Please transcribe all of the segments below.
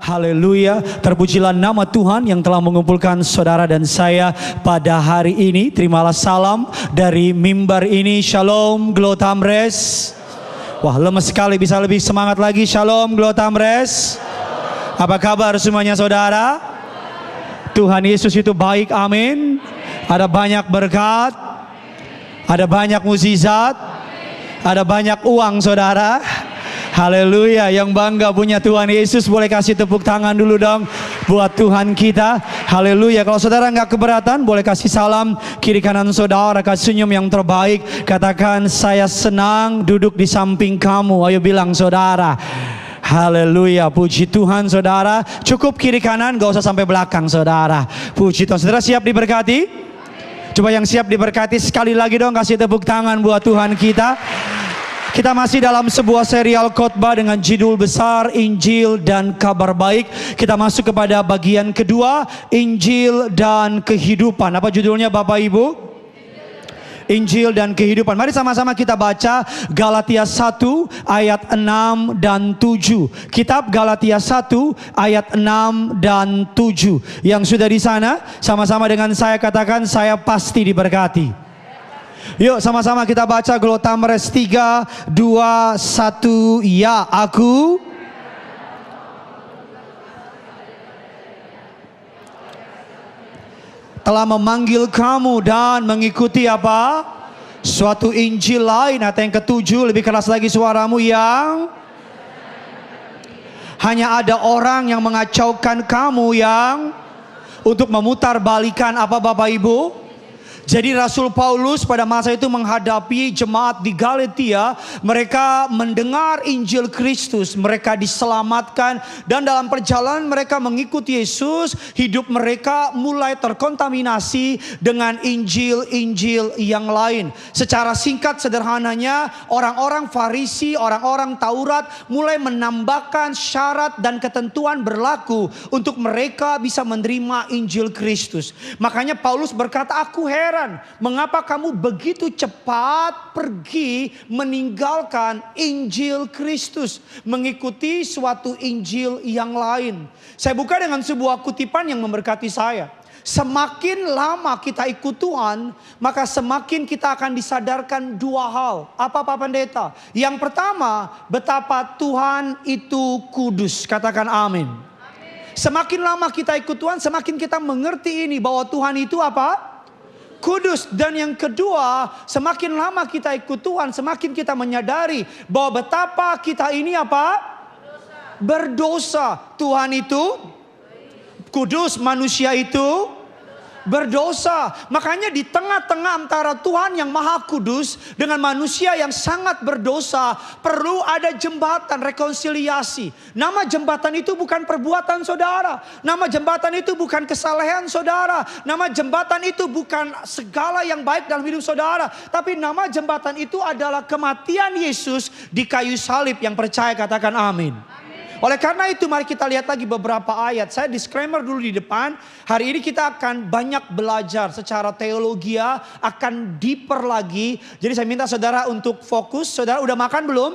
Haleluya, terpujilah nama Tuhan yang telah mengumpulkan saudara dan saya pada hari ini. Terimalah salam dari mimbar ini. Shalom Glotamres. Wah, lemes sekali, bisa lebih semangat lagi. Shalom Glotamres. Apa kabar semuanya saudara? Tuhan Yesus itu baik, amin. Ada banyak berkat, ada banyak mukjizat, ada banyak uang saudara. Haleluya, yang bangga punya Tuhan Yesus boleh kasih tepuk tangan dulu dong buat Tuhan kita. Haleluya. Kalau saudara nggak keberatan boleh kasih salam kiri kanan saudara, kasih senyum yang terbaik. Katakan, saya senang duduk di samping kamu. Ayo bilang saudara. Haleluya, puji Tuhan saudara. Cukup kiri kanan, gak usah sampai belakang saudara. Puji Tuhan. Saudara siap diberkati? Coba yang siap diberkati sekali lagi dong kasih tepuk tangan buat Tuhan kita. Kita masih dalam sebuah serial khotbah dengan judul besar Injil dan Kabar Baik. Kita masuk kepada bagian kedua, Injil dan Kehidupan. Apa judulnya Bapak Ibu? Injil dan Kehidupan. Mari sama-sama kita baca Galatia 1 ayat 6 dan 7. Kitab Galatia 1 ayat 6 dan 7. Yang sudah di sana sama-sama dengan saya katakan, saya pasti diberkati. Yuk sama-sama kita baca Glotamres 3, 2, 1. Ya, aku telah memanggil kamu dan mengikuti apa? Suatu Injil lain. Atau yang ketujuh, lebih keras lagi suaramu, yang hanya ada orang yang mengacaukan kamu, yang untuk memutar balikan apa Bapak Ibu? Jadi Rasul Paulus pada masa itu menghadapi jemaat di Galatia. Mereka mendengar Injil Kristus, mereka diselamatkan, dan dalam perjalanan mereka mengikuti Yesus, hidup mereka mulai terkontaminasi dengan Injil-Injil yang lain. Secara singkat sederhananya, orang-orang Farisi, orang-orang Taurat mulai menambahkan syarat dan ketentuan berlaku untuk mereka bisa menerima Injil Kristus. Makanya Paulus berkata, aku heran, mengapa kamu begitu cepat pergi meninggalkan Injil Kristus, mengikuti suatu Injil yang lain. Saya buka dengan sebuah kutipan yang memberkati saya. Semakin lama kita ikut Tuhan, maka semakin kita akan disadarkan dua hal. Apa Pak Pendeta? Yang pertama, betapa Tuhan itu kudus. Katakan amin. Semakin lama kita ikut Tuhan, semakin kita mengerti ini bahwa Tuhan itu apa? Kudus. Dan yang kedua, semakin lama kita ikut Tuhan, semakin kita menyadari bahwa betapa kita ini apa? Berdosa. Tuhan itu kudus, manusia itu berdosa. Makanya di tengah-tengah antara Tuhan yang maha kudus dengan manusia yang sangat berdosa, perlu ada jembatan rekonsiliasi. Nama jembatan itu bukan perbuatan saudara. Nama jembatan itu bukan kesalehan saudara. Nama jembatan itu bukan segala yang baik dalam hidup saudara. Tapi nama jembatan itu adalah kematian Yesus di kayu salib. Yang percaya katakan amin. Oleh karena itu mari kita lihat lagi beberapa ayat. Saya disclaimer dulu di depan. Hari ini kita akan banyak belajar secara teologi, akan deeper lagi. Jadi saya minta saudara untuk fokus. Saudara udah makan belum?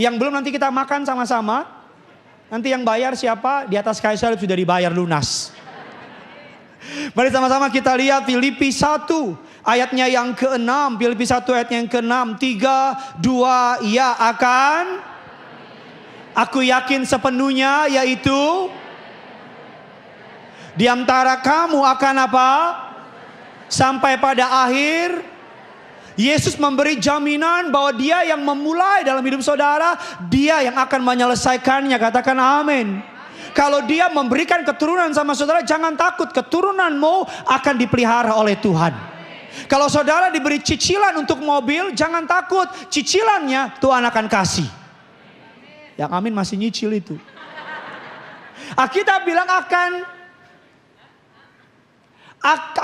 Yang belum nanti kita makan sama-sama. Nanti yang bayar siapa? Di atas kayu salib sudah dibayar lunas. Mari sama-sama kita lihat Filipi 1 ayatnya yang ke-6. Filipi 1 ayatnya yang ke-6. 3, 2, ya akan... Aku yakin sepenuhnya, yaitu di antara kamu akan apa? Sampai pada akhir. Yesus memberi jaminan bahwa dia yang memulai dalam hidup saudara, dia yang akan menyelesaikannya. Katakan amin. Kalau dia memberikan keturunan sama saudara, jangan takut, keturunanmu akan dipelihara oleh Tuhan. Kalau saudara diberi cicilan untuk mobil, jangan takut, cicilannya Tuhan akan kasih. Yang amin masih nyicil itu. Kita bilang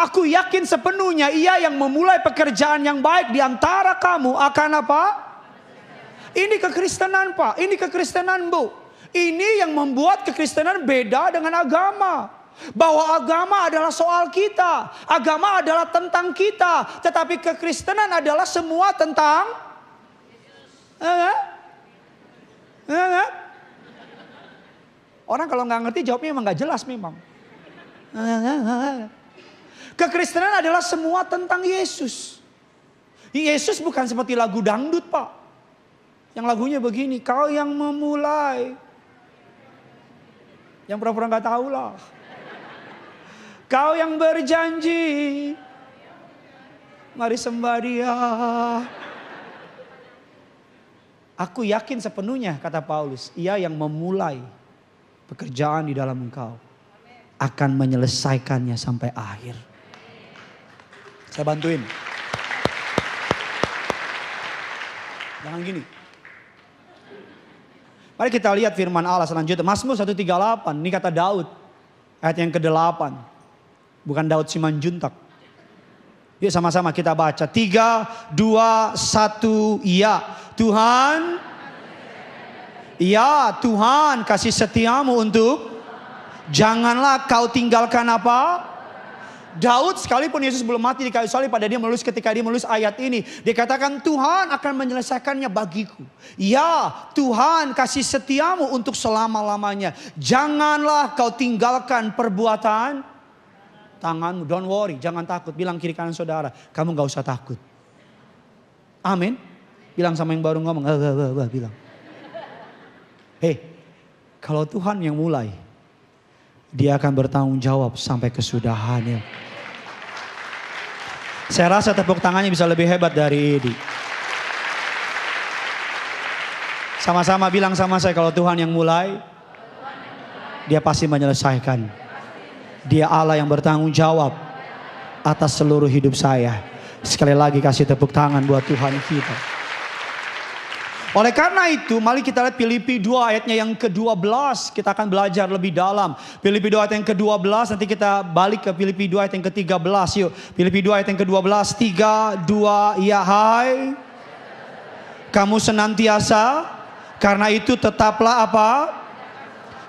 aku yakin sepenuhnya ia yang memulai pekerjaan yang baik di antara kamu akan apa? Ini kekristenan Pak, ini kekristenan Bu. Ini yang membuat kekristenan beda dengan agama. Bahwa agama adalah soal kita, agama adalah tentang kita, tetapi kekristenan adalah semua tentang Orang kalau nggak ngerti jawabnya emang nggak jelas memang. Kekristenan adalah semua tentang Yesus. Yesus bukan seperti lagu dangdut, Pak. Yang lagunya begini, kau yang memulai. Yang pura-pura nggak tahu lah. Kau yang berjanji, mari sembah Dia. Aku yakin sepenuhnya, kata Paulus, Ia yang memulai pekerjaan di dalam engkau akan menyelesaikannya sampai akhir. Saya bantuin. Jangan gini. Mari kita lihat firman Allah selanjutnya. Mazmur 138. Ini kata Daud. Ayat yang ke-8. Bukan Daud Simanjuntak. Yuk sama-sama kita baca. 3, 2, 1. Ya Tuhan. Ya Tuhan kasih setiamu untuk. Janganlah kau tinggalkan apa? Daud sekalipun Yesus belum mati di kayu salib, pada dia menulis, ketika dia menulis ayat ini, dia katakan Tuhan akan menyelesaikannya bagiku. Ya Tuhan kasih setiamu untuk selama-lamanya. Janganlah kau tinggalkan perbuatan tanganmu. Don't worry, jangan takut. Bilang kiri kanan saudara, kamu gak usah takut. Amin. Bilang sama yang baru ngomong, bilang. Kalau Tuhan yang mulai, Dia akan bertanggung jawab sampai kesudahannya. Saya rasa tepuk tangannya bisa lebih hebat dari Edi. Sama-sama bilang sama saya, kalau Tuhan yang mulai, Dia pasti menyelesaikan. Dia Allah yang bertanggung jawab atas seluruh hidup saya. Sekali lagi kasih tepuk tangan buat Tuhan kita. Oleh karena itu, mari kita lihat Filipi 2 ayatnya yang ke-12. Kita akan belajar lebih dalam. Filipi 2 ayat yang ke-12, nanti kita balik ke Filipi 2 ayat yang ke-13. Yuk, Filipi 2 ayat yang ke-12. 3, 2, ya hai. Kamu senantiasa, karena itu tetaplah apa?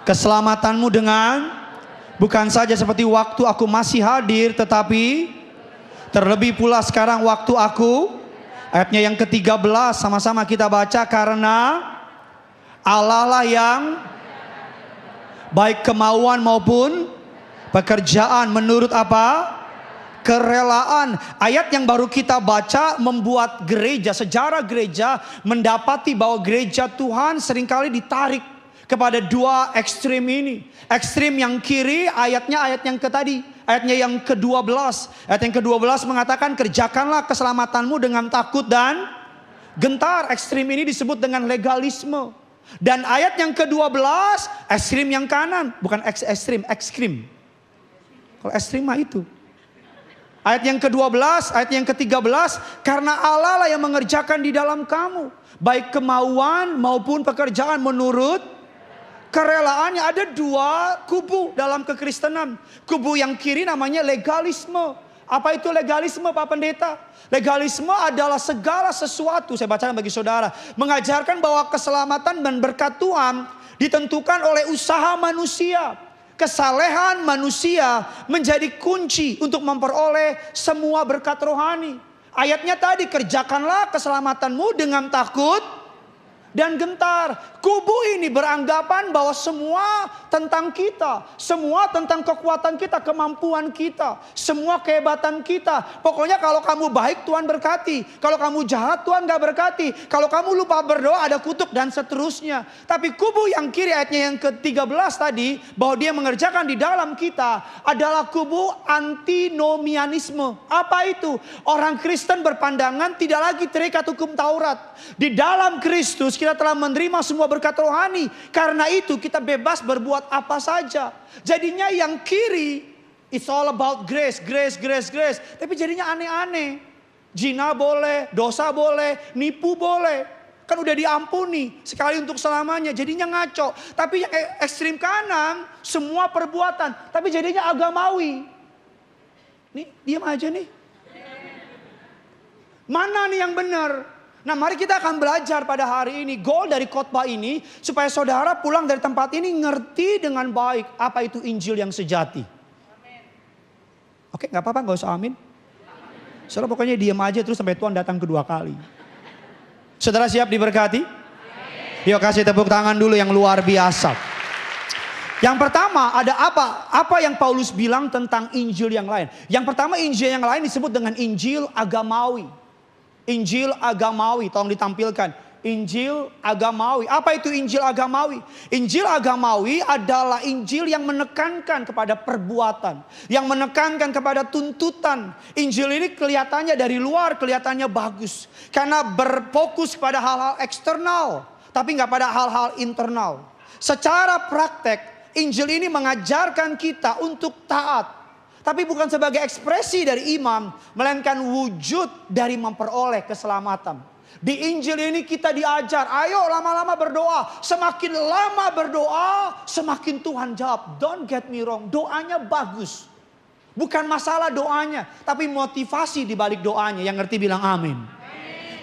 Keselamatanmu dengan, bukan saja seperti waktu aku masih hadir, tetapi terlebih pula sekarang waktu aku. Ayatnya yang ke-13 sama-sama kita baca. Karena Allah lah yang baik kemauan maupun pekerjaan menurut apa? Kerelaan. Ayat yang baru kita baca membuat gereja, sejarah gereja mendapati bahwa gereja Tuhan seringkali ditarik kepada dua ekstrim ini. Ekstrim yang kiri ayatnya ayat yang tadi. Ayatnya yang ke-12. Ayat yang ke-12 mengatakan kerjakanlah keselamatanmu dengan takut dan gentar. Ekstrim ini disebut dengan legalisme. Dan ayat yang ke-12 ekstrim yang kanan. Bukan ekstrim, ekstrim. Kalau ekstrim mah itu. Ayat yang ke-12, ayat yang ke-13. Karena Allah lah yang mengerjakan di dalam kamu. Baik kemauan maupun pekerjaan menurut kerelaannya. Ada dua kubu dalam kekristenan. Kubu yang kiri namanya legalisme. Apa itu legalisme, Pak Pendeta? Legalisme adalah segala sesuatu, saya bacakan bagi saudara, mengajarkan bahwa keselamatan dan berkat Tuhan ditentukan oleh usaha manusia. Kesalehan manusia menjadi kunci untuk memperoleh semua berkat rohani. Ayatnya tadi, kerjakanlah keselamatanmu dengan takut dan gentar. Kubu ini beranggapan bahwa semua tentang kita. Semua tentang kekuatan kita, kemampuan kita. Semua kehebatan kita. Pokoknya kalau kamu baik Tuhan berkati. Kalau kamu jahat Tuhan gak berkati. Kalau kamu lupa berdoa ada kutuk dan seterusnya. Tapi kubu yang kiri ayatnya yang ke-13 tadi, bahwa dia mengerjakan di dalam kita, adalah kubu antinomianisme. Apa itu? Orang Kristen berpandangan tidak lagi terikat hukum Taurat. Di dalam Kristus kita telah menerima semua berkat rohani. Karena itu kita bebas berbuat apa saja. Jadinya yang kiri, it's all about grace, grace, grace, grace. Tapi jadinya aneh-aneh. Zina boleh, dosa boleh, nipu boleh. Kan udah diampuni sekali untuk selamanya. Jadinya ngaco. Tapi yang ekstrim kanan, semua perbuatan. Tapi jadinya agamawi. Nih, diam aja nih. Mana nih yang benar? Nah, mari kita akan belajar pada hari ini. Goal dari khotbah ini supaya saudara pulang dari tempat ini ngerti dengan baik apa itu Injil yang sejati. Amin. Oke, nggak apa-apa, nggak usah amin. Saudara pokoknya diam aja terus sampai Tuhan datang kedua kali. Saudara siap diberkati? Amin. Yuk kasih tepuk tangan dulu yang luar biasa. Yang pertama ada apa? Apa yang Paulus bilang tentang Injil yang lain? Yang pertama Injil yang lain disebut dengan Injil agamawi. Injil agamawi, tolong ditampilkan. Injil agamawi. Apa itu Injil agamawi? Injil agamawi adalah Injil yang menekankan kepada perbuatan, yang menekankan kepada tuntutan. Injil ini kelihatannya dari luar kelihatannya bagus karena berfokus pada hal-hal eksternal, tapi nggak pada hal-hal internal. Secara praktek Injil ini mengajarkan kita untuk taat. Tapi bukan sebagai ekspresi dari iman, melainkan wujud dari memperoleh keselamatan. Di Injil ini kita diajar, ayo lama-lama berdoa. Semakin lama berdoa, semakin Tuhan jawab. Don't get me wrong, doanya bagus. Bukan masalah doanya, tapi motivasi di balik doanya. Yang ngerti bilang amin.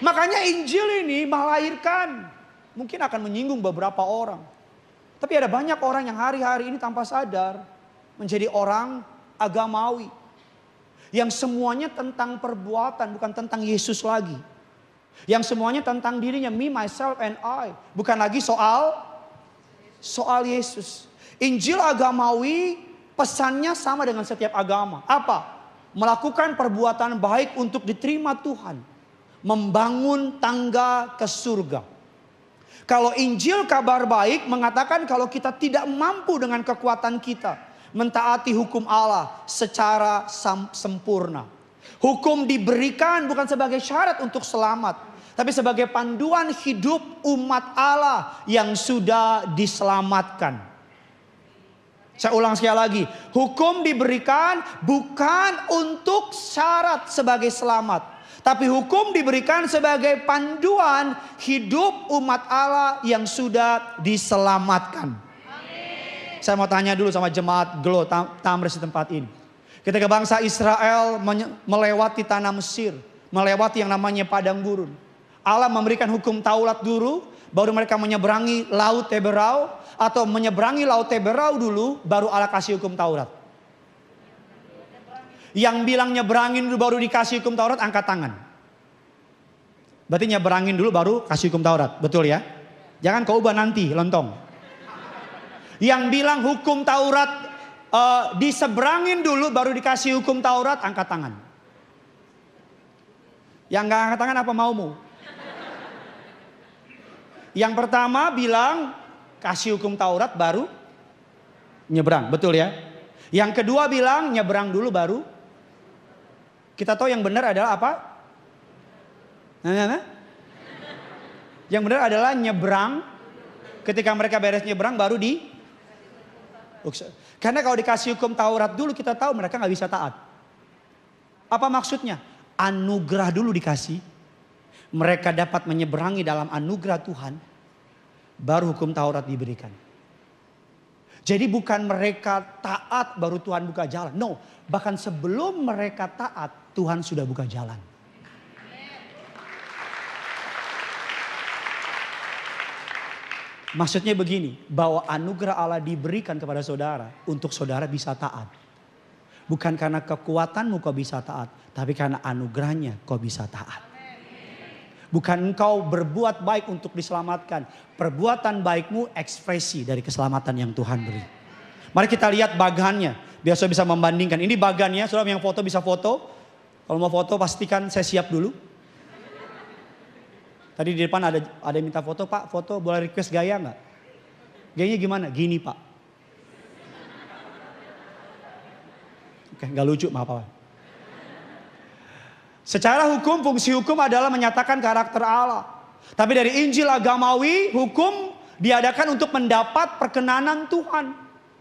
Makanya Injil ini melahirkan, mungkin akan menyinggung beberapa orang. Tapi ada banyak orang yang hari-hari ini tanpa sadar menjadi orang agamawi. Yang semuanya tentang perbuatan, bukan tentang Yesus lagi. Yang semuanya tentang dirinya, me, myself, and I. Bukan lagi soal Yesus. Injil agamawi pesannya sama dengan setiap agama. Apa? Melakukan perbuatan baik untuk diterima Tuhan. Membangun tangga ke surga. Kalau Injil kabar baik mengatakan kalau kita tidak mampu dengan kekuatan kita mentaati hukum Allah secara sempurna. Hukum diberikan bukan sebagai syarat untuk selamat, tapi sebagai panduan hidup umat Allah yang sudah diselamatkan. Saya ulang sekali lagi, hukum diberikan bukan untuk syarat sebagai selamat, tapi hukum diberikan sebagai panduan hidup umat Allah yang sudah diselamatkan. Amin. Saya mau tanya dulu sama jemaat Glo Tamris di tempat ini. Ketika bangsa Israel melewati tanah Mesir, melewati yang namanya padang gurun, Allah memberikan hukum Taurat dulu, baru mereka menyeberangi Laut Teberau, atau menyeberangi Laut Teberau dulu, baru Allah kasih hukum Taurat. Yang bilang nyeberangin dulu baru dikasih hukum Taurat, angkat tangan. Berarti nyeberangin dulu baru kasih hukum Taurat, betul ya? Jangan kau ubah nanti, lontong. Yang bilang hukum Taurat diseberangin dulu baru dikasih hukum Taurat, angkat tangan. Yang gak angkat tangan apa maumu? Yang pertama bilang kasih hukum Taurat baru nyeberang, betul ya? Yang kedua bilang nyeberang dulu baru. Kita tahu yang benar adalah apa? Yang benar adalah nyebrang. Ketika mereka beres nyebrang baru di. Karena kalau dikasih hukum Taurat dulu kita tahu mereka nggak bisa taat. Apa maksudnya? Anugerah dulu dikasih. Mereka dapat menyeberangi dalam anugerah Tuhan. Baru hukum Taurat diberikan. Jadi bukan mereka taat baru Tuhan buka jalan. No, bahkan sebelum mereka taat Tuhan sudah buka jalan. Maksudnya begini, bahwa anugerah Allah diberikan kepada saudara untuk saudara bisa taat. Bukan karena kekuatanmu kau bisa taat, tapi karena anugerahnya kau bisa taat. Bukan engkau berbuat baik untuk diselamatkan. Perbuatan baikmu ekspresi dari keselamatan yang Tuhan beri. Mari kita lihat bagannya. Biar saya bisa membandingkan. Ini bagannya, saudara yang foto bisa foto. Kalau mau foto pastikan saya siap dulu. Tadi di depan ada yang minta foto, Pak foto boleh request gaya nggak? Gayanya gimana? Gini Pak. Oke, nggak lucu maaf Pak. Secara hukum, fungsi hukum adalah menyatakan karakter Allah. Tapi dari Injil agamawi, hukum diadakan untuk mendapat perkenanan Tuhan.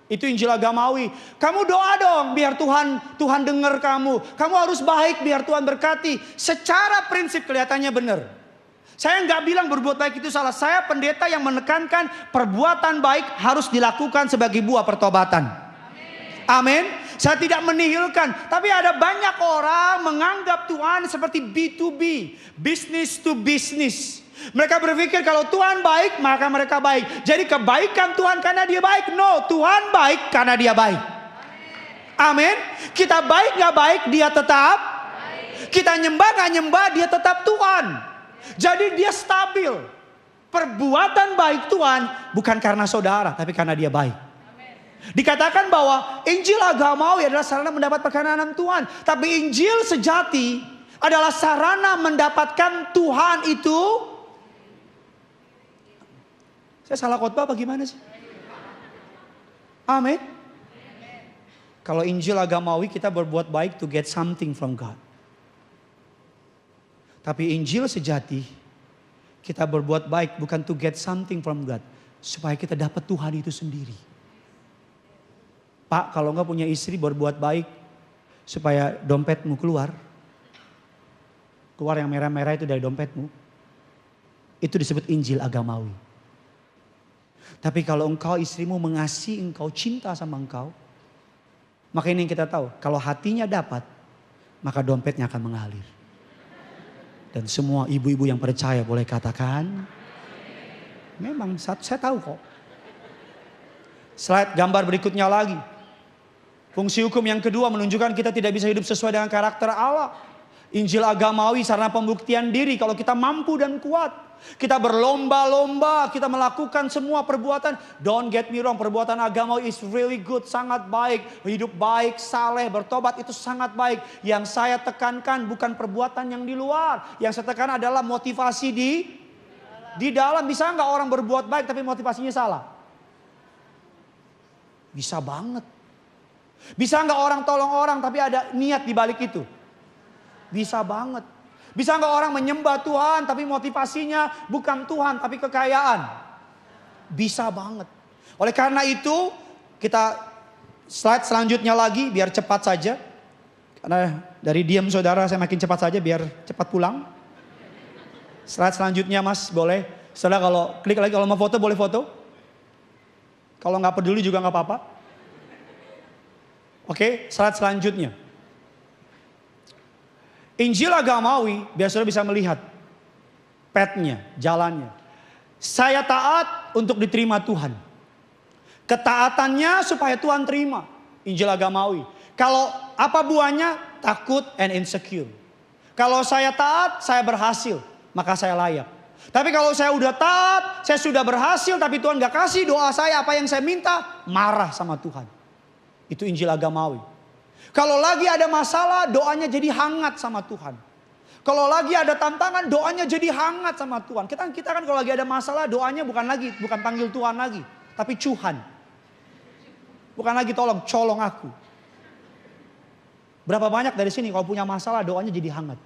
Itu Injil agamawi. Kamu doa dong biar Tuhan dengar kamu. Kamu harus baik biar Tuhan berkati. Secara prinsip kelihatannya benar. Saya nggak bilang berbuat baik itu salah. Saya pendeta yang menekankan perbuatan baik harus dilakukan sebagai buah pertobatan. Amin. Saya tidak menihilkan. Tapi ada banyak orang menganggap Tuhan seperti B2B. Business to business. Mereka berpikir kalau Tuhan baik maka mereka baik. Jadi kebaikan Tuhan karena dia baik. No, Tuhan baik karena dia baik. Amin. Kita baik gak baik dia tetap. Kita nyembah gak nyembah dia tetap Tuhan. Jadi dia stabil. Perbuatan baik Tuhan bukan karena saudara tapi karena dia baik. Dikatakan bahwa Injil agamawi adalah sarana mendapat perkenanan Tuhan. Tapi Injil sejati adalah sarana mendapatkan Tuhan itu. Saya salah khotbah apa gimana sih? Amin. Kalau Injil agamawi kita berbuat baik to get something from God. Tapi Injil sejati kita berbuat baik bukan to get something from God. Supaya kita dapat Tuhan itu sendiri. Pak, kalau enggak punya istri berbuat baik supaya dompetmu keluar. Keluar yang merah-merah itu dari dompetmu. Itu disebut Injil agamawi. Tapi kalau engkau istrimu mengasihi engkau, cinta sama engkau. Maka ini yang kita tahu. Kalau hatinya dapat, maka dompetnya akan mengalir. Dan semua ibu-ibu yang percaya boleh katakan. Memang saya tahu kok. Slide gambar berikutnya lagi. Fungsi hukum yang kedua menunjukkan kita tidak bisa hidup sesuai dengan karakter Allah. Injil agamawi sarana pembuktian diri kalau kita mampu dan kuat. Kita berlomba-lomba, kita melakukan semua perbuatan. Don't get me wrong, perbuatan agamawi is really good, sangat baik. Hidup baik, saleh, bertobat itu sangat baik. Yang saya tekankan bukan perbuatan yang di luar. Yang saya tekankan adalah motivasi di dalam. Bisa nggak orang berbuat baik tapi motivasinya salah? Bisa banget. Bisa nggak orang tolong orang tapi ada niat di balik itu? Bisa banget. Bisa nggak orang menyembah Tuhan tapi motivasinya bukan Tuhan tapi kekayaan? Bisa banget. Oleh karena itu kita slide selanjutnya lagi biar cepat saja. Karena dari diam saudara saya makin cepat saja biar cepat pulang. Slide selanjutnya mas boleh. Saudara kalau klik lagi kalau mau foto boleh foto. Kalau nggak peduli juga nggak apa-apa. Oke, slide selanjutnya. Injil agamawi, biar saudara bisa melihat petnya, jalannya. Saya taat untuk diterima Tuhan. Ketaatannya supaya Tuhan terima. Injil agamawi. Kalau apa buahnya? Takut and insecure. Kalau saya taat, saya berhasil. Maka saya layak. Tapi kalau saya udah taat, saya sudah berhasil. Tapi Tuhan gak kasih doa saya apa yang saya minta. Marah sama Tuhan. Itu Injil agamawi. Kalau lagi ada masalah, doanya jadi hangat sama Tuhan. Kalau lagi ada tantangan, doanya jadi hangat sama Tuhan. Kita kan kalau lagi ada masalah, doanya bukan panggil Tuhan lagi, tapi Tuhan. Bukan lagi tolong, colong aku. Berapa banyak dari sini kalau punya masalah, doanya jadi hangat.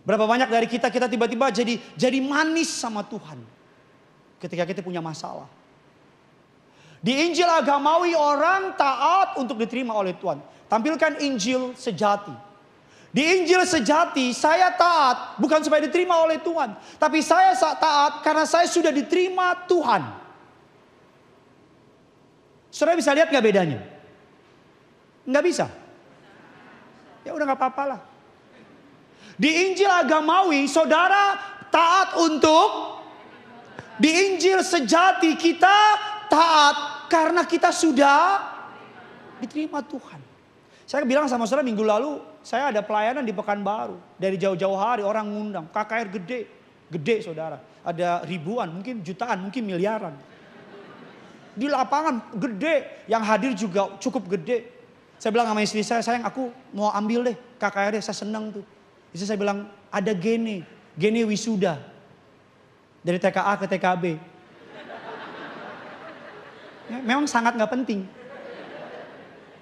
Berapa banyak dari kita tiba-tiba jadi manis sama Tuhan. Ketika kita punya masalah. Di Injil agamawi orang taat untuk diterima oleh Tuhan. Tampilkan Injil sejati. Di Injil sejati saya taat bukan supaya diterima oleh Tuhan. Tapi saya taat karena saya sudah diterima Tuhan. Saudara bisa lihat gak bedanya? Nggak bisa? Ya udah gak apa-apa lah. Di Injil agamawi saudara taat untuk. Di Injil sejati kita taat karena kita sudah diterima Tuhan. Saya bilang sama saudara minggu lalu, saya ada pelayanan di Pekanbaru. Dari jauh-jauh hari orang ngundang, KKR gede. Gede saudara. Ada ribuan, mungkin jutaan, mungkin miliaran. Di lapangan gede, yang hadir juga cukup gede. Saya bilang sama istri saya, sayang aku mau ambil deh KKR, saya senang tuh. Istri saya bilang, ada gene wisuda. Dari TKA ke TKB. Memang sangat gak penting.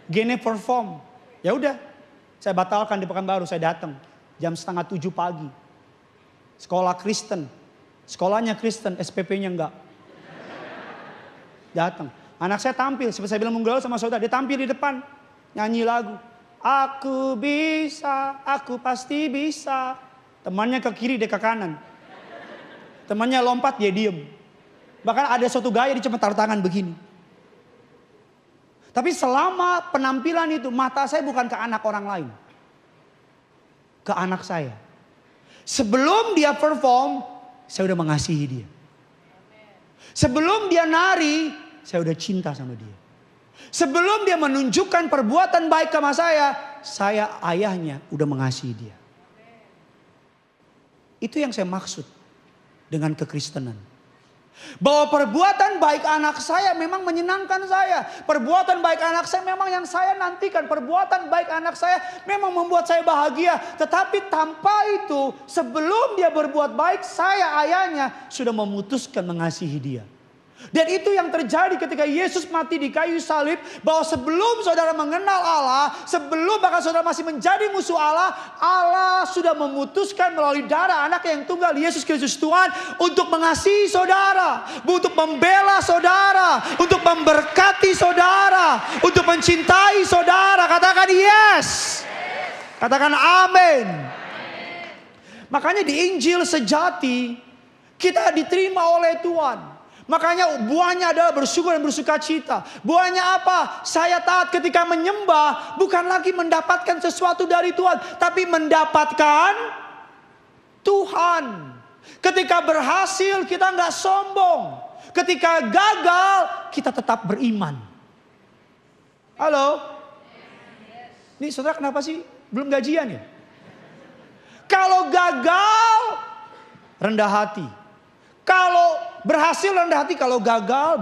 Gene perform. Ya udah, saya batalkan di Pekanbaru, saya datang jam 6:30 pagi. Sekolah Kristen. Sekolahnya Kristen, SPP-nya enggak. Datang. Anak saya tampil, seperti saya bilang minggu lalu sama saudara, dia tampil di depan. Nyanyi lagu. Aku bisa, aku pasti bisa. Temannya ke kiri, dia ke kanan. Temannya lompat, dia diem. Bahkan ada suatu gaya dia cuma taruh tangan begini. Tapi selama penampilan itu mata saya bukan ke anak orang lain. Ke anak saya. Sebelum dia perform, saya udah mengasihi dia. Sebelum dia nari, saya udah cinta sama dia. Sebelum dia menunjukkan perbuatan baik sama saya ayahnya udah mengasihi dia. Itu yang saya maksud dengan kekristenan. Bahwa perbuatan baik anak saya memang menyenangkan saya. Perbuatan baik anak saya memang yang saya nantikan. Perbuatan baik anak saya memang membuat saya bahagia. Tetapi tanpa itu, sebelum dia berbuat baik, saya ayahnya sudah memutuskan mengasihi dia. Dan itu yang terjadi ketika Yesus mati di kayu salib. Bahwa sebelum saudara mengenal Allah, sebelum bahkan saudara masih menjadi musuh Allah, Allah sudah memutuskan melalui darah anak yang tunggal, Yesus Kristus Tuhan, untuk mengasihi saudara, untuk membela saudara, untuk memberkati saudara, untuk mencintai saudara. Katakan yes. Katakan amin. Makanya di Injil sejati kita diterima oleh Tuhan. Makanya buahnya adalah bersyukur dan bersuka cita. Buahnya apa? Saya taat ketika menyembah. Bukan lagi mendapatkan sesuatu dari Tuhan, tapi mendapatkan Tuhan. Ketika berhasil kita nggak sombong. Ketika gagal kita tetap beriman. Halo? Nih saudara kenapa sih belum gajian ya? Kalau gagal rendah hati. Kalau berhasil rendah hati, kalau gagal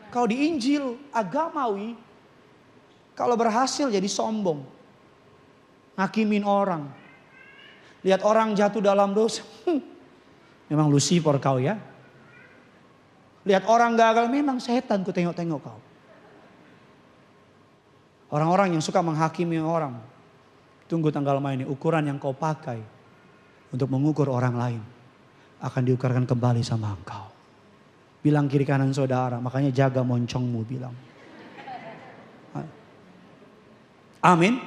kalau di Injil agamawi, kalau berhasil jadi sombong. Ngakimin orang. Lihat orang jatuh dalam dosa. Memang Lucifer kau ya. Lihat orang gagal, memang setan ku tengok-tengok kau. Orang-orang yang suka menghakimi orang. Tunggu tanggal main ini, ukuran yang kau pakai untuk mengukur orang lain akan diukurkan kembali sama engkau. Bilang kiri kanan saudara, makanya jaga moncongmu, bilang. Amin.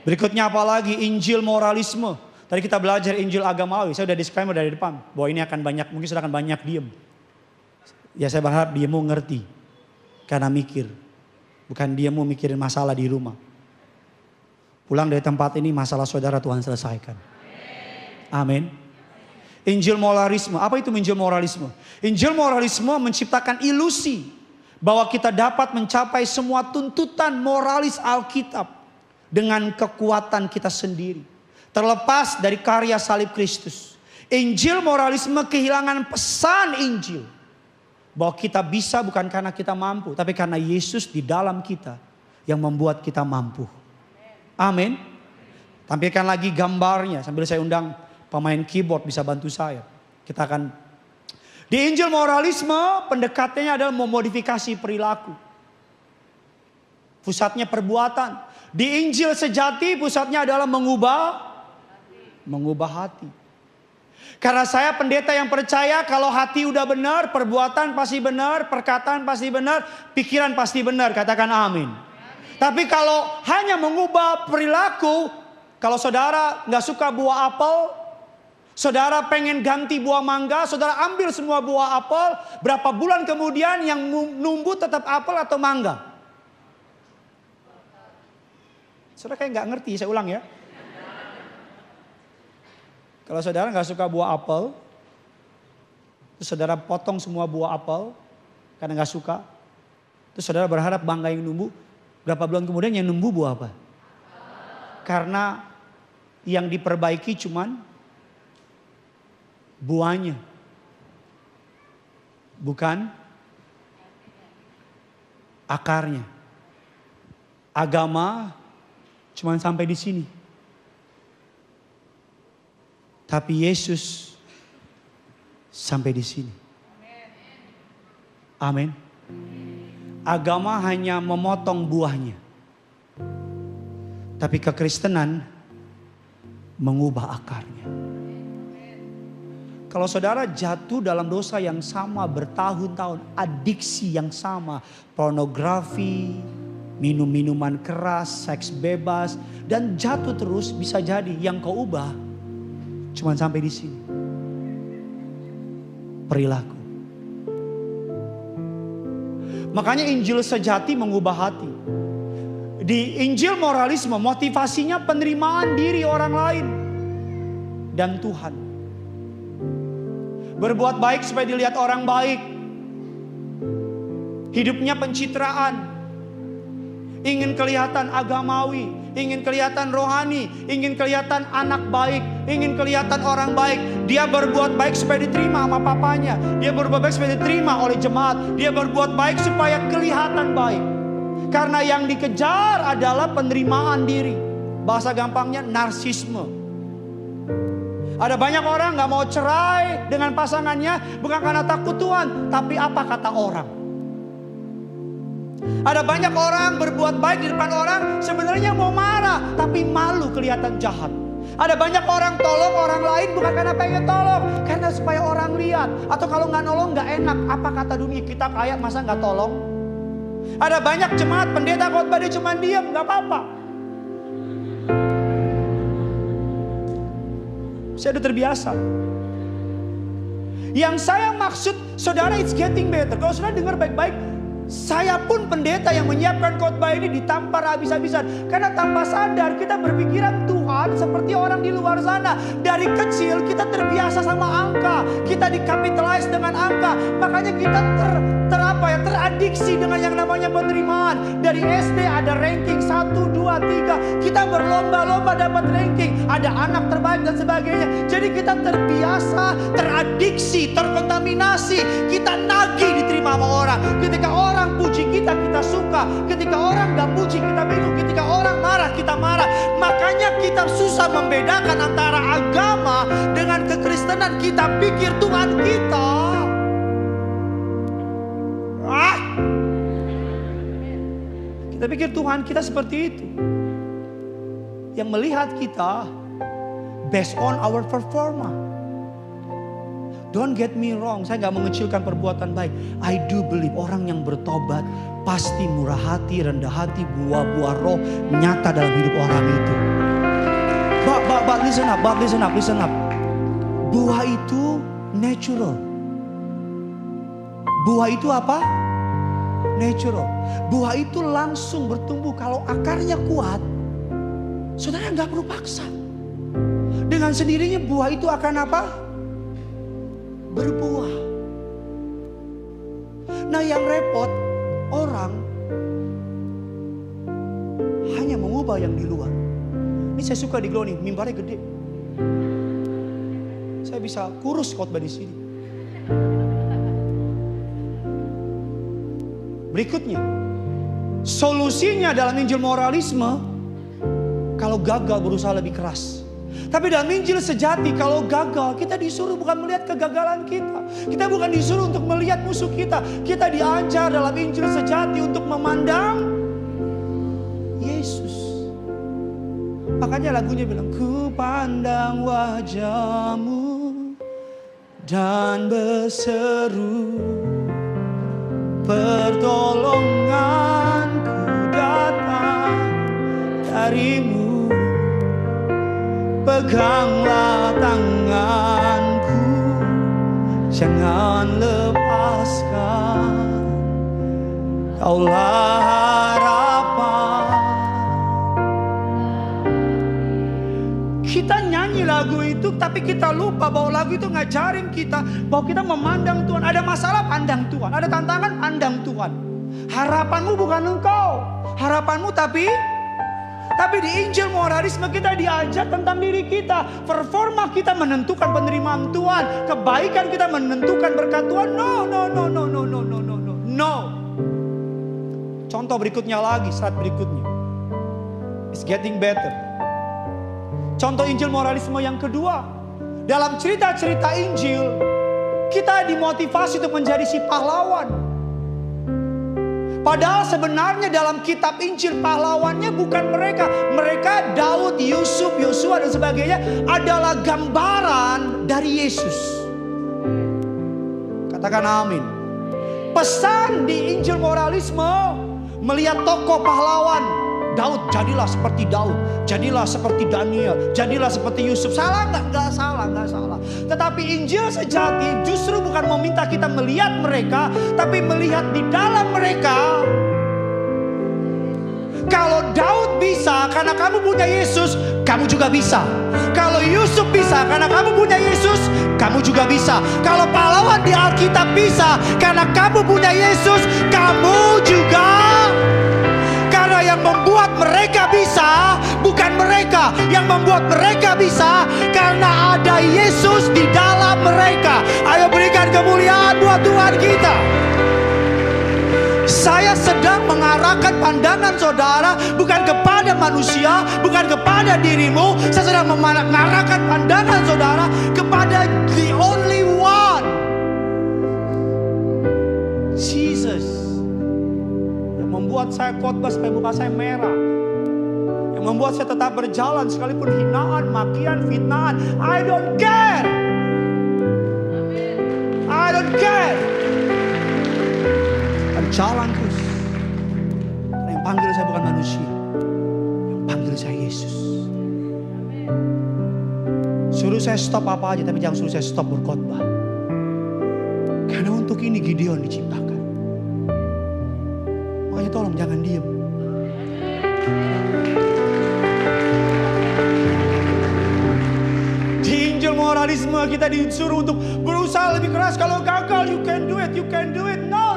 Berikutnya apa lagi? Injil moralisme. Tadi kita belajar Injil agamawi. Saya udah disclaimer dari depan bahwa ini akan banyak, mungkin sudah akan banyak diem. Ya saya berharap diemmu ngerti. Karena mikir. Bukan diemmu mikirin masalah di rumah. Pulang dari tempat ini masalah saudara Tuhan selesaikan. Amin. Injil moralisme. Apa itu Injil moralisme? Injil moralisme menciptakan ilusi bahwa kita dapat mencapai semua tuntutan moralis Alkitab dengan kekuatan kita sendiri. Terlepas dari karya salib Kristus. Injil moralisme kehilangan pesan Injil. Bahwa kita bisa bukan karena kita mampu, tapi karena Yesus di dalam kita yang membuat kita mampu. Amin. Tampilkan lagi gambarnya sambil saya undang pemain keyboard bisa bantu saya. Kita akan di Injil moralisme pendekatannya adalah memodifikasi perilaku. Pusatnya perbuatan. Di Injil sejati pusatnya adalah mengubah hati. Karena saya pendeta yang percaya kalau hati udah benar, perbuatan pasti benar, perkataan pasti benar, pikiran pasti benar. Katakan amin. Tapi kalau hanya mengubah perilaku, kalau saudara nggak suka buah apel, saudara pengen ganti buah mangga, saudara ambil semua buah apel, berapa bulan kemudian yang numbuh tetap apel atau mangga? Saudara kayak nggak ngerti, saya ulang ya. Kalau saudara nggak suka buah apel, terus saudara potong semua buah apel karena nggak suka, terus saudara berharap mangga yang numbuh, berapa bulan kemudian yang numbuh buah apa? Karena yang diperbaiki cuman buahnya, bukan akarnya. Agama cuma sampai di sini. Tapi Yesus sampai di sini. Amin. Agama hanya memotong buahnya. Tapi kekristenan mengubah akarnya. Kalau saudara jatuh dalam dosa yang sama bertahun-tahun, adiksi yang sama, pornografi, minum-minuman keras, seks bebas, dan jatuh terus, bisa jadi yang kau ubah cuma sampai di sini. Perilaku. Makanya Injil sejati mengubah hati. Di Injil moralisme motivasinya penerimaan diri orang lain dan Tuhan. Berbuat baik supaya dilihat orang baik. Hidupnya pencitraan. ingin kelihatan agamawi, ingin kelihatan rohani, ingin kelihatan anak baik, ingin kelihatan orang baik. Dia berbuat baik supaya diterima sama papanya, dia berbuat baik supaya diterima oleh jemaat, dia berbuat baik supaya kelihatan baik. Karena yang dikejar adalah penerimaan diri. Bahasa gampangnya narsisme. Ada banyak orang gak mau cerai dengan pasangannya bukan karena takut Tuhan, tapi apa kata orang. Ada banyak orang berbuat baik di depan orang, sebenarnya mau marah tapi malu kelihatan jahat. Ada banyak orang tolong orang lain bukan karena pengen tolong, karena supaya orang lihat. Atau kalau gak nolong gak enak, apa kata dunia, kita kaya masa gak tolong. Ada banyak jemaat pendeta khotbah dia cuma diam, gak apa-apa. Saya udah terbiasa. Yang saya maksud, saudara, it's getting better. Kalau saudara dengar baik-baik, saya pun pendeta yang menyiapkan khotbah ini ditampar habis-habisan. Karena tanpa sadar kita berpikiran Tuhan seperti orang di luar sana. Dari kecil kita terbiasa sama angka, kita dikapitalize dengan angka. Makanya kita teradiksi dengan yang namanya penerimaan. Dari SD ada ranking 1, 2, 3. Kita berlomba-lomba dapat ranking. Ada anak terbaik dan sebagainya. Jadi kita terbiasa, teradiksi, terkontaminasi. Kita nagih diterima sama orang. Ketika orang puji kita, kita suka. Ketika orang gak puji, kita bingung. Ketika orang marah, kita marah. Makanya kita susah membedakan antara agama dengan kekristenan. Kita pikir Tuhan kita. Kita pikir Tuhan kita seperti itu. Yang melihat kita based on our performance. Don't get me wrong, saya gak mengecilkan perbuatan baik. I do believe orang yang bertobat pasti murah hati, rendah hati, buah-buah roh nyata dalam hidup orang itu. But listen up. Buah itu natural. Buah itu apa? Natural. Buah itu langsung bertumbuh. Kalau akarnya kuat, saudara gak perlu paksa. Dengan sendirinya buah itu akan apa? Berbuah. Nah yang repot, orang hanya mengubah yang di luar. Ini saya suka di Glow nih, mimbarnya gede. Saya bisa kurus khotbah di sini. Berikutnya, solusinya dalam Injil moralisme, kalau gagal berusaha lebih keras. Tapi dalam Injil sejati, kalau gagal, kita disuruh bukan melihat kegagalan kita. Kita bukan disuruh untuk melihat musuh kita. Kita diajar dalam Injil sejati untuk memandang Yesus. Makanya lagunya bilang, ku pandang wajahmu dan berseru, pertolonganku datang darimu. Peganglah tanganku, jangan lepaskan. Kaulah harapan. Kita nyanyi lagu itu, tapi kita lupa bahwa lagu itu ngajarin kita bahwa kita memandang Tuhan. Ada masalah, pandang Tuhan. Ada tantangan, pandang Tuhan. Harapanmu bukan engkau, harapanmu tapi di Injil moralisme kita diajar tentang diri kita. Performa kita menentukan penerimaan Tuhan. Kebaikan kita menentukan berkat Tuhan. No. Contoh berikutnya lagi, slide berikutnya. It's getting better. Contoh Injil moralisme yang kedua. Dalam cerita-cerita Injil, kita dimotivasi untuk menjadi si pahlawan. Padahal sebenarnya dalam kitab Injil pahlawannya bukan mereka. Mereka Daud, Yusuf, Yosua dan sebagainya adalah gambaran dari Yesus. Katakan amin. Pesan di Injil moralisme, melihat tokoh pahlawan. Daud, jadilah seperti Daud. Jadilah seperti Daniel. Jadilah seperti Yusuf. Salah nggak? Nggak salah. Tetapi Injil sejati justru bukan meminta kita melihat mereka, tapi melihat di dalam mereka. Kalau Daud bisa karena kamu punya Yesus, kamu juga bisa. Kalau Yusuf bisa karena kamu punya Yesus, kamu juga bisa. Kalau pahlawan di Alkitab bisa karena kamu punya Yesus, kamu juga. Karena yang bisa karena ada Yesus di dalam mereka. Ayo berikan kemuliaan buat Tuhan kita. Saya sedang mengarahkan pandangan saudara bukan kepada manusia, bukan kepada dirimu. Saya sedang mengarahkan pandangan saudara kepada the only one, Jesus. Yang membuat saya khotbah sampai muka saya merah, yang membuat saya tetap berjalan sekalipun hinaan, makian, fitnaan. I don't care. I don't care. Jalan terus. Karena yang panggil saya bukan manusia, yang panggil saya Yesus. Suruh saya stop apa aja, tapi jangan suruh saya stop berkhotbah. Karena untuk ini Gideon diciptakan. Makanya tolong jangan diem. Di Injil moralisme kita disuruh untuk berusaha lebih keras. Kalau gagal, you can do it, you can do it. No.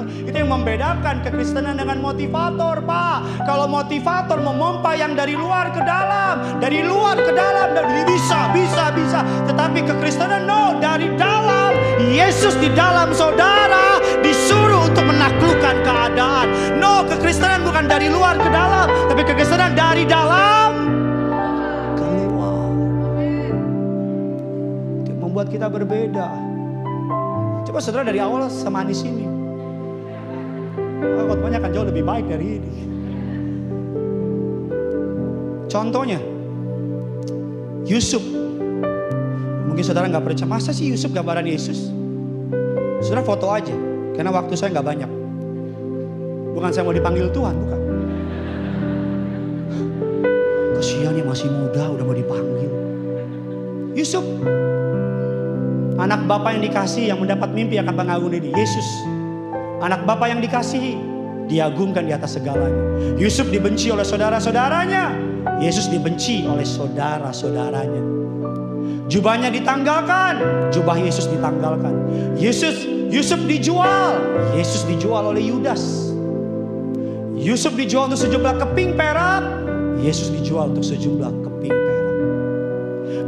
Itu yang membedakan kekristenan dengan motivator, Pak. Kalau motivator memompa yang dari luar ke dalam, dari luar ke dalam, dan bisa. Tetapi kekristenan no, dari dalam. Yesus di dalam saudara disuruh untuk menaklukkan keadaan. No, kekristenan bukan dari luar ke dalam, tapi kekristenan dari dalam keluar. Itu membuat kita berbeda. Coba saudara dari awal semanis ini. Khotbahnya akan jauh lebih baik dari ini. Contohnya Yusuf. Mungkin saudara gak percaya, masa sih Yusuf gambaran Yesus? Saudara foto aja, karena waktu saya gak banyak. Bukan saya mau dipanggil Tuhan, bukan. Kasihan ya, masih muda udah mau dipanggil. Yusuf, anak bapak yang dikasih, yang mendapat mimpi akan mengagumi ini. Yesus, anak bapak yang dikasihi, diagungkan di atas segalanya. Yusuf dibenci oleh saudara-saudaranya, Yesus dibenci oleh saudara-saudaranya. Jubahnya ditanggalkan, jubah Yesus ditanggalkan. Yusuf dijual, Yesus dijual oleh Yudas. Yusuf dijual untuk sejumlah keping perak, Yesus dijual untuk sejumlah keping perak.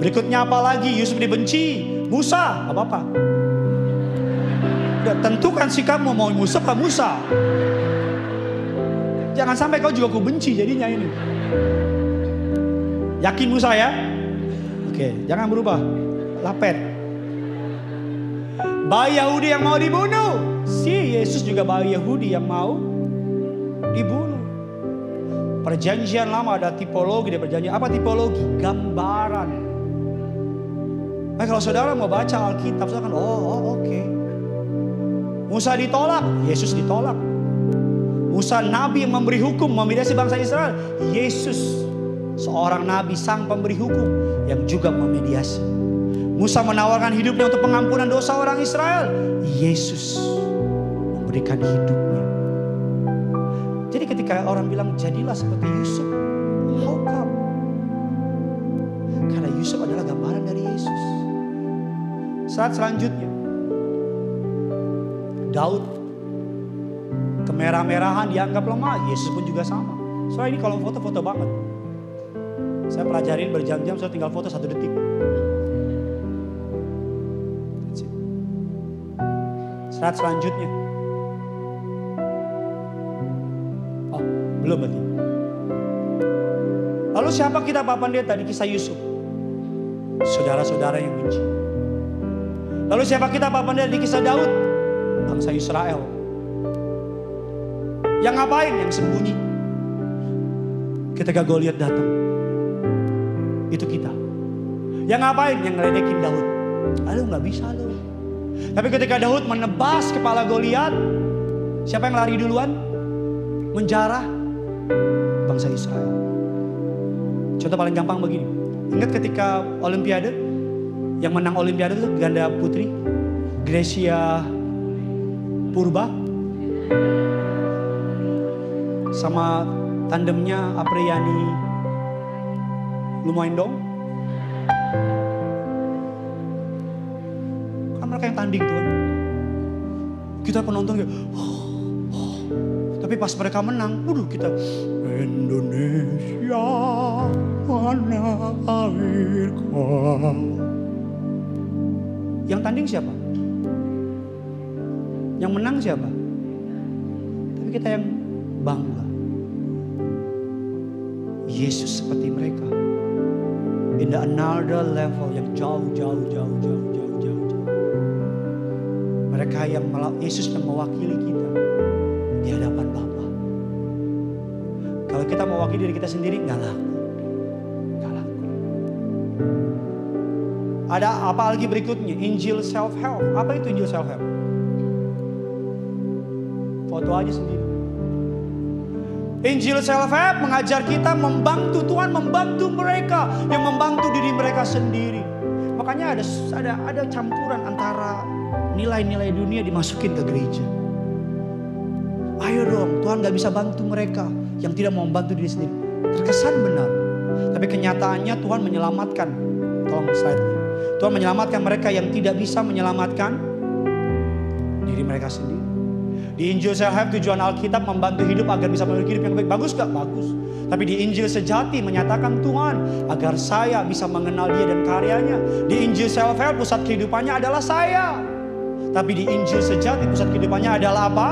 Berikutnya apa lagi? Yusuf dibenci, Musa, apa-apa. Udah tentukan sikapmu, mau Musa apa Musa. Jangan sampai kau juga ku benci jadinya ini. Yakin Musa ya? Oke, jangan berubah. Lapet. Bayi Yahudi yang mau dibunuh. Si Yesus juga bayi Yahudi yang mau dibunuh. Perjanjian lama ada tipologi, ada perjanjian. Apa tipologi? Gambaran. Nah, kalau saudara mau baca Alkitab, saudara kan, oke. Musa ditolak, Yesus ditolak. Musa nabi yang memberi hukum, memediasi bangsa Israel. Yesus seorang nabi, sang pemberi hukum yang juga memediasi. Musa menawarkan hidupnya untuk pengampunan dosa orang Israel. Yesus memberikan hidupnya. Jadi ketika orang bilang jadilah seperti Yusuf, how come? Karena Yusuf adalah gambaran dari Yesus. Saat selanjutnya, Daud kemerah-merahan dianggap lemah, Yesus pun juga sama. Soalnya ini kalau foto-foto banget. Saya pelajarin berjam-jam, saya tinggal foto 1 detik. Saat selanjutnya. Oh, belum berarti. Lalu siapa kita Pak Pendeta di kisah Yusuf? Saudara-saudara yang benci. Lalu siapa kita Pak Pendeta di kisah Daud? Bangsa Israel. Yang ngapain? Yang sembunyi. Ketika Goliat datang. Itu kita. Yang ngapain? Yang ngeledekin Daud. Aduh gak bisa loh. Tapi ketika Daud menebas kepala Goliat, siapa yang lari duluan? Menjarah bangsa Israel. Contoh paling gampang begini. Ingat ketika Olimpiade, yang menang Olimpiade itu ganda putri, Grecia Purba, sama tandemnya Apriyani Lumaindong. Kan mereka yang tanding tuh kan. Kita penonton kayak, tapi pas mereka menang, waduh kita Indonesia warna air kau. Yang tanding siapa? Yang menang siapa? Tapi kita yang bangga. Yesus seperti mereka. In the another level yang jauh. Mereka yang Yesus yang mewakili kita di hadapan Bapa. Kalau kita mewakili diri kita sendiri nggak laku. Ada apa lagi berikutnya? Injil self help. Apa itu Injil self help? Foto aja sendiri. Injil self help mengajar kita membantu Tuhan, membantu mereka yang membantu diri mereka sendiri. Makanya ada campuran antara nilai-nilai dunia dimasukin ke gereja. Ayo dong, Tuhan gak bisa bantu mereka yang tidak mau membantu diri sendiri. Terkesan benar, tapi kenyataannya Tuhan menyelamatkan. Tolong slide. Tuhan menyelamatkan mereka yang tidak bisa menyelamatkan diri mereka sendiri. Di Injil self help tujuan Alkitab membantu hidup agar bisa memiliki hidup yang baik. Bagus gak? Bagus. Tapi di Injil sejati menyatakan Tuhan agar saya bisa mengenal Dia dan karyanya. Di Injil self help pusat kehidupannya adalah saya. Tapi di Injil sejati pusat kehidupannya adalah apa?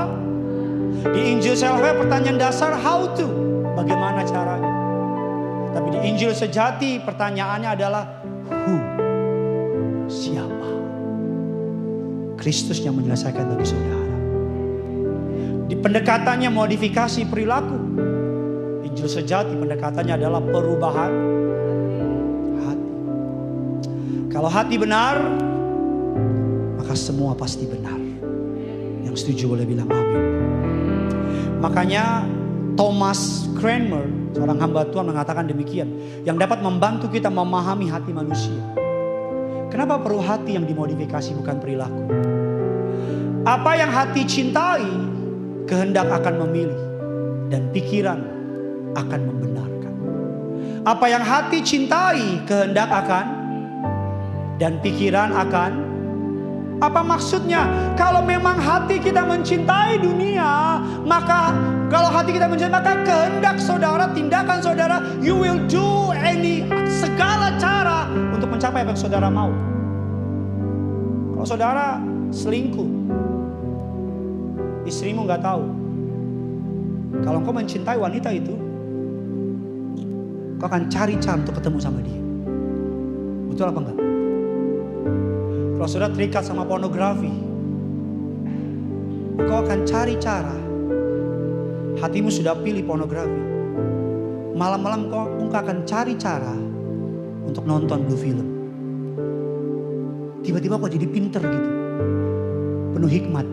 Di Injil self help pertanyaan dasar how to, bagaimana caranya. Tapi di Injil sejati pertanyaannya adalah who, siapa? Kristus yang menyelesaikan bagi saudara. Di pendekatannya modifikasi perilaku. Injil sejati pendekatannya adalah perubahan hati. Kalau hati benar, maka semua pasti benar. Yang setuju boleh bilang amin. Makanya Thomas Cranmer, seorang hamba Tuhan mengatakan demikian. Yang dapat membantu kita memahami hati manusia. Kenapa perlu hati yang dimodifikasi bukan perilaku? Apa yang hati cintai, kehendak akan memilih. Dan pikiran akan membenarkan. Apa yang hati cintai, kehendak akan. Dan pikiran akan. Apa maksudnya? Kalau memang hati kita mencintai dunia, maka kalau hati kita mencintai, maka kehendak saudara, tindakan saudara, you will do segala cara untuk mencapai apa yang saudara mau. Kalau saudara selingkuh, istrimu nggak tahu. Kalau engkau mencintai wanita itu, kau akan cari cara untuk ketemu sama dia. Betul apa enggak? Kalau saudara terikat sama pornografi, kau akan cari cara. Hatimu sudah pilih pornografi. Malam-malam kau akan cari cara untuk nonton blue film. Tiba-tiba kau jadi pinter gitu, penuh hikmat.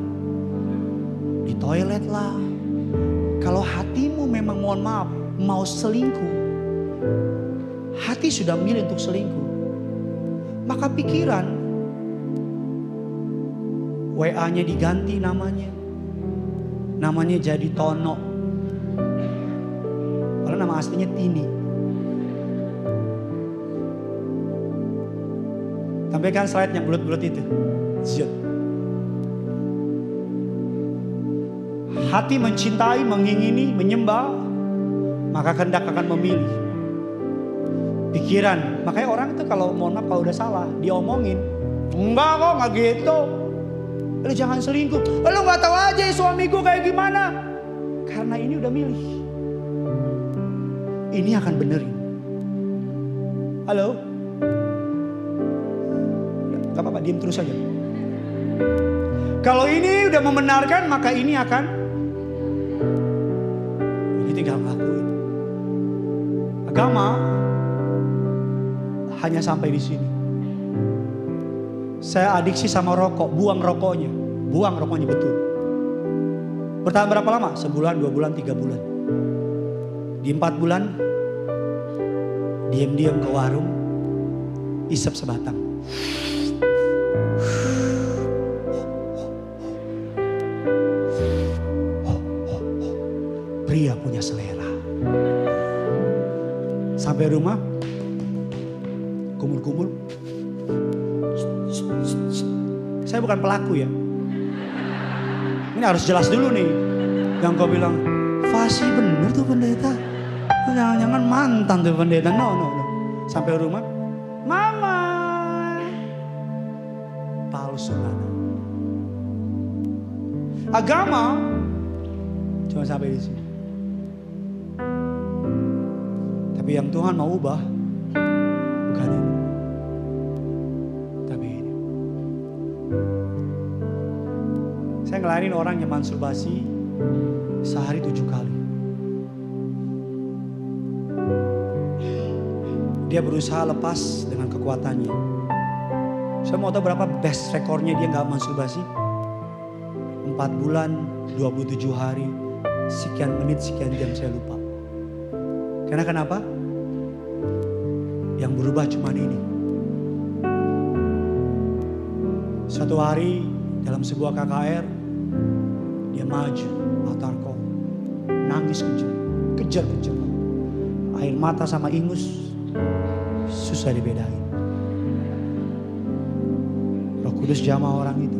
Di toilet lah. Kalau hatimu memang mohon maaf mau selingkuh, hati sudah milih untuk selingkuh, maka pikiran WA-nya diganti namanya jadi Tono, padahal nama aslinya Tini. Tampilkan slide yang bulat-bulat itu. Zut. Hati mencintai, mengingini, menyembah, maka kehendak akan memilih. Pikiran, makanya orang itu kalau mohon maaf kalau udah salah diomongin, enggak kok nggak gitu. Lu jangan selingkuh. Lu nggak tahu aja suamiku kayak gimana. Karena ini udah milih. Ini akan benerin. Halo? Gak apa-apa, diam terus aja. Kalau ini udah membenarkan, maka ini akan. Ini tinggal ngakuin. Agama hanya sampai di sini. Saya adiksi sama rokok, buang rokoknya betul. Bertahan berapa lama? Sebulan, 2 bulan, 3 bulan. Di 4 bulan, diam-diam ke warung, isep sebatang. Pria punya selera. Sampai rumah, kumur-kumur. Saya bukan pelaku ya. Ini harus jelas dulu nih. Yang kau bilang, fasih bener tuh pendeta. Jangan-jangan mantan tuh pendeta. No. Sampai rumah, Mama. Palsu kan. Agama cuma sampai di sini. Tapi yang Tuhan mau ubah bukan ini. Tapi ini. Saya ngelayanin orang yang masturbasi sehari 7 kali. Dia berusaha lepas dengan kekuatannya. Saya mau tahu berapa best rekornya dia gak masturbasi? 4 bulan, 27 hari, sekian menit, sekian jam, saya lupa. Karena kenapa? Yang berubah cuma ini. Suatu hari dalam sebuah KKR, dia maju altar call, nangis kejar. Air mata sama ingus susah dibedain. Roh Kudus jamah orang itu.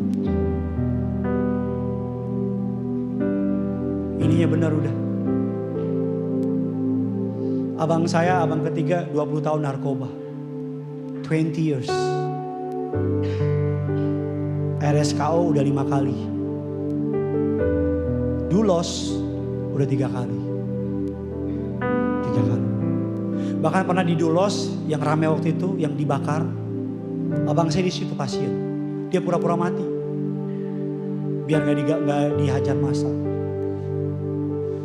Ininya benar udah. Abang saya, abang ketiga 20 tahun narkoba. 20 years. RSKO udah 5 kali. Dulos udah 3 kali. 3 kali. Bahkan pernah di Dulos yang rame waktu itu, yang dibakar. Abang saya di situ pasien. Dia pura-pura mati. Biar gak dihajar masa.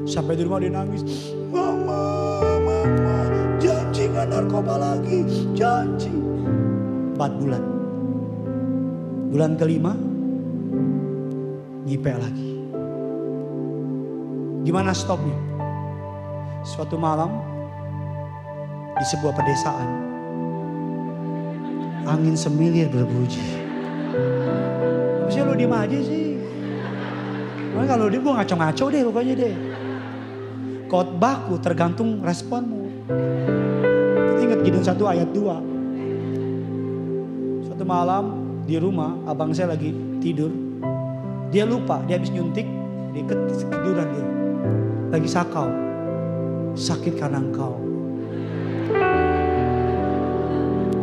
Sampai di rumah dia nangis. Mama, janji gak narkoba lagi. Janji. 4 bulan. Bulan kelima, nyipek lagi. Gimana stopnya? Suatu malam, di sebuah pedesaan, angin semilir berbuji. Bisa lo diem aja sih. Nah, kalau dia gue ngaco-ngaco deh pokoknya deh. Khotbahku tergantung responmu. Ingat Gideon 1 ayat 2. Suatu malam di rumah, abang saya lagi tidur. Dia lupa, dia habis nyuntik, dia ketiduran dia. Lagi sakau. Sakit karena engkau.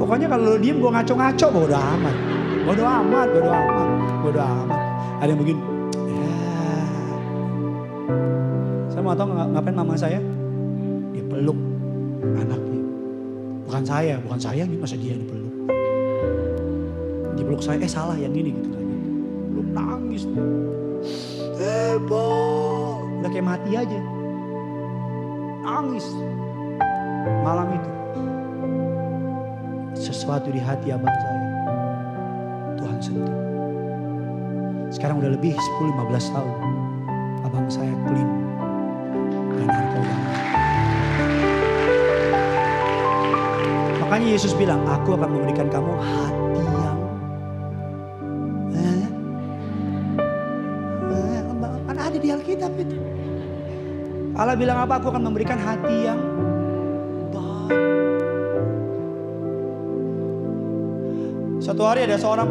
Pokoknya kalau lo diem gue ngaco-ngaco, bodo amat. Ada yang begini. Ya. Saya mau tahu ngapain mama saya? Dia peluk anaknya. Bukan saya nih, masa dia dipeluk. Dipeluk saya, salah yang ini gitu. Belum nangis. Udah kayak mati aja. Nangis. Malam itu. Sesuatu di hati abang saya. Tuhan sentuh. Sekarang udah lebih 10-15 tahun. Abang saya clean. Dan narkoba. Makanya Yesus bilang, aku akan memberikan kamu hati yang kan ada di Alkitab itu. Allah bilang apa? Aku akan memberikan hati yang baik. Suatu hari ada seorang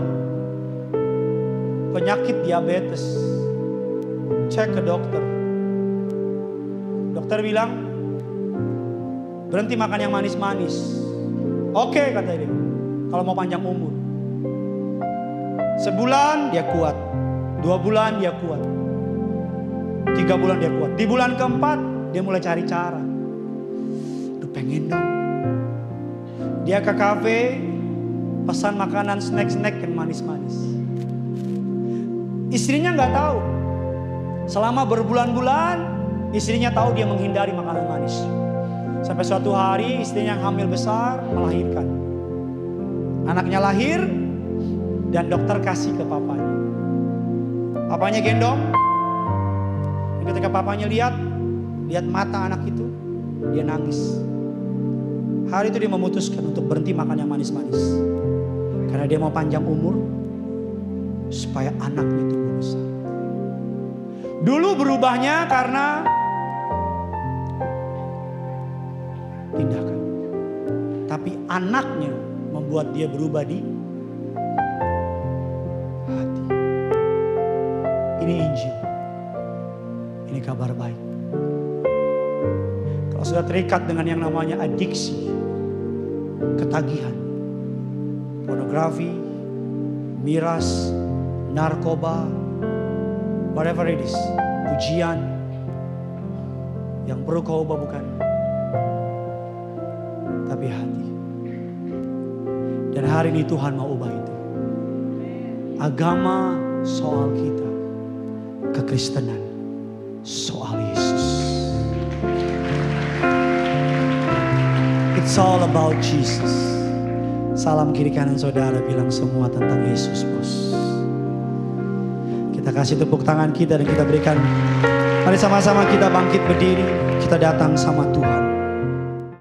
penyakit diabetes. Cek ke dokter. Dokter bilang, berhenti makan yang manis-manis. Oke, kata dia. Kalau mau panjang umur. Sebulan dia kuat. 2 bulan dia kuat. 3 bulan dia kuat. Di bulan keempat dia mulai cari cara. Duh, pengen dong. Dia ke kafe, pesan makanan snack-snack yang manis-manis. Istrinya nggak tahu. Selama berbulan-bulan istrinya tahu dia menghindari makanan manis. Sampai suatu hari istrinya yang hamil besar melahirkan. Anaknya lahir dan dokter kasih ke papanya. Papanya gendong. Dan ketika papanya lihat mata anak itu, dia nangis. Hari itu dia memutuskan untuk berhenti makan yang manis-manis. Karena dia mau panjang umur supaya anaknya tumbuh besar. Dulu berubahnya karena tindakan. Tapi anaknya membuat dia berubah di hati. Ini Injil. Ini kabar baik. Kalau Kalau sudah terikat dengan yang namanya adiksi, ketagihan, pornografi, miras, narkoba, whatever it is, pujian, yang perlu kau ubah bukan tapi hati. Dan hari ini Tuhan mau ubah itu. Agama soal kita, kekristenan soal Yesus. It's all about Jesus. Salam kiri kanan saudara, bilang semua tentang Yesus, bos. Kita kasih tepuk tangan kita dan kita berikan. Mari sama-sama kita bangkit berdiri. Kita datang sama Tuhan.